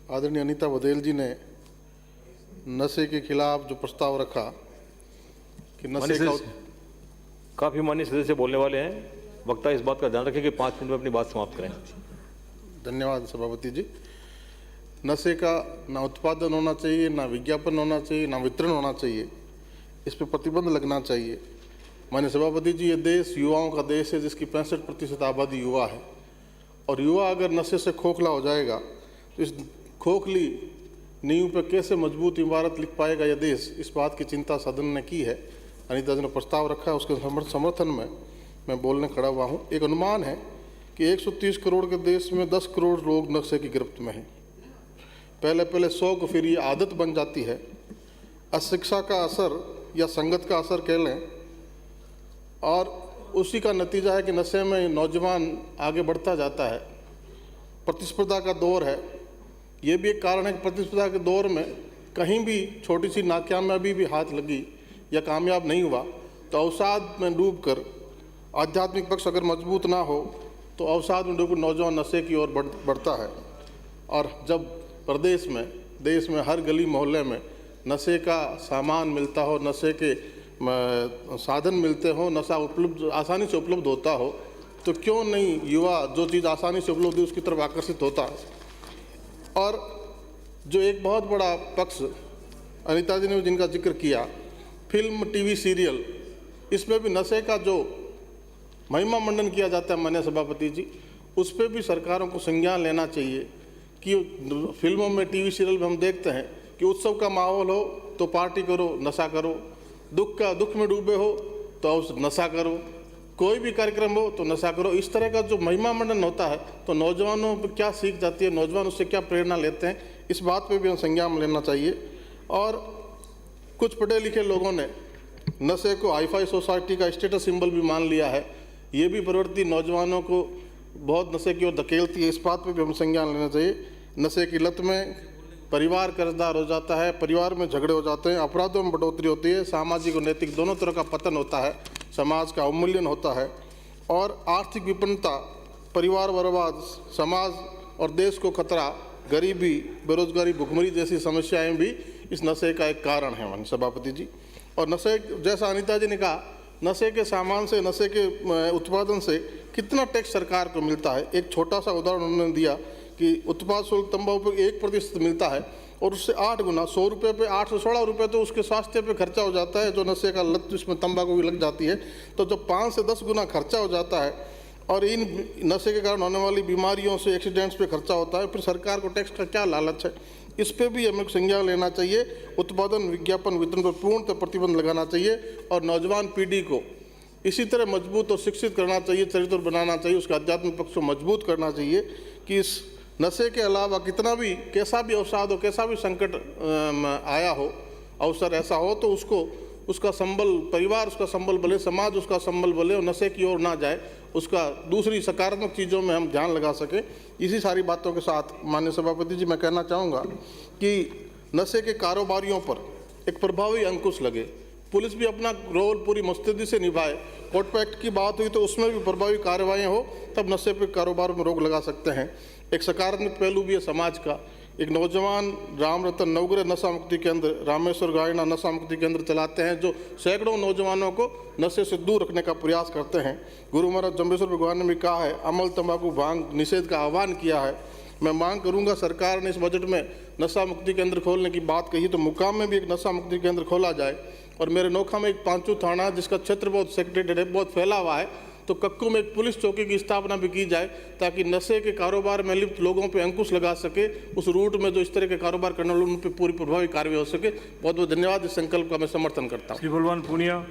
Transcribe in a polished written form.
आदरणीय अनीता बघेल जी ने नशे के खिलाफ जो प्रस्ताव रखा कि नशे का काफ़ी माननीय सदस्य बोलने वाले हैं। वक्ता इस बात का ध्यान रखें कि 5 मिनट में अपनी बात समाप्त करें। धन्यवाद सभापति जी। नशे का ना उत्पादन होना चाहिए, ना विज्ञापन होना चाहिए, ना वितरण होना चाहिए, इस पर प्रतिबंध लगना चाहिए। माननीय सभापति जी, ये देश युवाओं का देश है जिसकी 65% आबादी युवा है, और युवा अगर नशे से खोखला हो जाएगा तो इस खोखली नींव पर कैसे मजबूत इमारत लिख पाएगा यह देश। इस बात की चिंता सदन ने की है। अनीता जी ने प्रस्ताव रखा है, उसके समर्थन में मैं बोलने खड़ा हुआ हूँ। एक अनुमान है कि 130 करोड़ के देश में 10 करोड़ लोग नशे की गिरफ्त में हैं। पहले शौक, फिर ये आदत बन जाती है। अशिक्षा का असर या संगत का असर कह लें, और उसी का नतीजा है कि नशे में नौजवान आगे बढ़ता जाता है। प्रतिस्पर्धा का दौर है, ये भी एक कारण है कि प्रतिस्पर्धा के दौर में कहीं भी छोटी सी नाकामयाबी भी हाथ लगी या कामयाब नहीं हुआ तो अवसाद में डूबकर, आध्यात्मिक पक्ष अगर मजबूत ना हो तो अवसाद में डूबकर नौजवान नशे की ओर बढ़ता है। और जब प्रदेश में, देश में हर गली मोहल्ले में नशे का सामान मिलता हो, नशे के साधन मिलते हो, नशा उपलब्ध आसानी से उपलब्ध होता हो, तो क्यों नहीं युवा जो चीज़ आसानी से उपलब्ध है उसकी तरफ आकर्षित होता है। और जो एक बहुत बड़ा पक्ष अनीता जी ने जिनका जिक्र किया, फिल्म, टीवी, सीरियल, इसमें भी नशे का जो महिमा मंडन किया जाता है माननीय सभापति जी, उस पर भी सरकारों को संज्ञान लेना चाहिए कि फिल्मों में, टीवी सीरियल में हम देखते हैं कि उत्सव का माहौल हो तो पार्टी करो, नशा करो, दुख में डूबे हो तो नशा करो, कोई भी कार्यक्रम हो तो नशा करो। इस तरह का जो महिमा मंडन होता है तो नौजवानों पर क्या सीख जाती है, नौजवान उससे क्या प्रेरणा लेते हैं, इस बात पे भी हम संज्ञान लेना चाहिए। और कुछ पढ़े लिखे लोगों ने नशे को हाईफाई सोसाइटी का स्टेटस सिंबल भी मान लिया है। ये भी प्रवृत्ति नौजवानों को बहुत नशे की ओर धकेलती है, इस बात पे भी हम संज्ञान लेना चाहिए। नशे की लत में परिवार कर्जदार हो जाता है, परिवार में झगड़े हो जाते हैं, अपराधों में बढ़ोतरी होती है, सामाजिक और नैतिक दोनों तरह का पतन होता है, समाज का अवमूल्यन होता है, और आर्थिक विपन्नता, परिवार बर्बाद, समाज और देश को खतरा, गरीबी, बेरोजगारी, भुखमरी जैसी समस्याएं भी इस नशे का एक कारण है माननीय सभापति जी। और नशे, जैसा अनीता जी ने कहा, नशे के सामान से, नशे के उत्पादन से कितना टैक्स सरकार को मिलता है। एक छोटा सा उदाहरण उन्होंने दिया कि उत्पाद शुल्क तंबाकू पर 1% मिलता है, और उससे 8 गुना, 100 रुपये पे 816 रुपये तो उसके स्वास्थ्य पे खर्चा हो जाता है, जो नशे का लत जिसमें तंबाकू भी लग जाती है। तो जब 5 से 10 गुना खर्चा हो जाता है, और इन नशे के कारण होने वाली बीमारियों से, एक्सीडेंट्स पे खर्चा होता है, फिर सरकार को टैक्स का क्या लालच है। इस पे भी हमें संज्ञान लेना चाहिए। उत्पादन, विज्ञापन, वितरण पर पूर्णतः प्रतिबंध लगाना चाहिए, और नौजवान पीढ़ी को इसी तरह मजबूत और शिक्षित करना चाहिए, चरित्र बनाना चाहिए, उसके आध्यात्मिक पक्ष को मजबूत करना चाहिए कि इस नशे के अलावा कितना भी, कैसा भी अवसाद हो, कैसा भी संकट आया हो, अवसर ऐसा हो, तो उसका संबल, परिवार उसका संबल बने, समाज उसका संबल बने, और नशे की ओर ना जाए, उसका दूसरी सकारात्मक चीज़ों में हम ध्यान लगा सकें। इसी सारी बातों के साथ माननीय सभापति जी, मैं कहना चाहूँगा कि नशे के कारोबारियों पर एक प्रभावी अंकुश लगे, पुलिस भी अपना रोल पूरी मुस्तैदी से निभाए। कोर्ट एक्ट की बात हुई तो उसमें भी प्रभावी कार्रवाइयाँ हो, तब नशे पे कारोबार में रोक लगा सकते हैं। एक सकारात्मक पहलू भी है समाज का। एक नौजवान राम रतन नवग्रह नशा मुक्ति केंद्र, रामेश्वर गायना नशा मुक्ति केंद्र चलाते हैं, जो सैकड़ों नौजवानों को नशे से दूर रखने का प्रयास करते हैं। गुरु महाराज जम्बेश्वर भगवान ने भी कहा है, अमल, तंबाकू, भांग निषेध का आह्वान किया है। मैं मांग करूंगा, सरकार ने इस बजट में नशा मुक्ति केंद्र खोलने की बात कही तो मुकाम में भी एक नशा मुक्ति केंद्र खोला जाए। और मेरे नोखा में एक पांचू थाना, जिसका क्षेत्र बहुत सेक्रेटेड है, बहुत फैला हुआ है, तो कक्कू में एक पुलिस चौकी की स्थापना भी की जाए, ताकि नशे के कारोबार में लिप्त लोगों पे अंकुश लगा सके, उस रूट में जो इस तरह के कारोबार करने वाले उन पर पूरी प्रभावी कार्रवाई हो सके। बहुत बहुत धन्यवाद। इस संकल्प का मैं समर्थन करता हूँ। श्री बलवान पूनिया।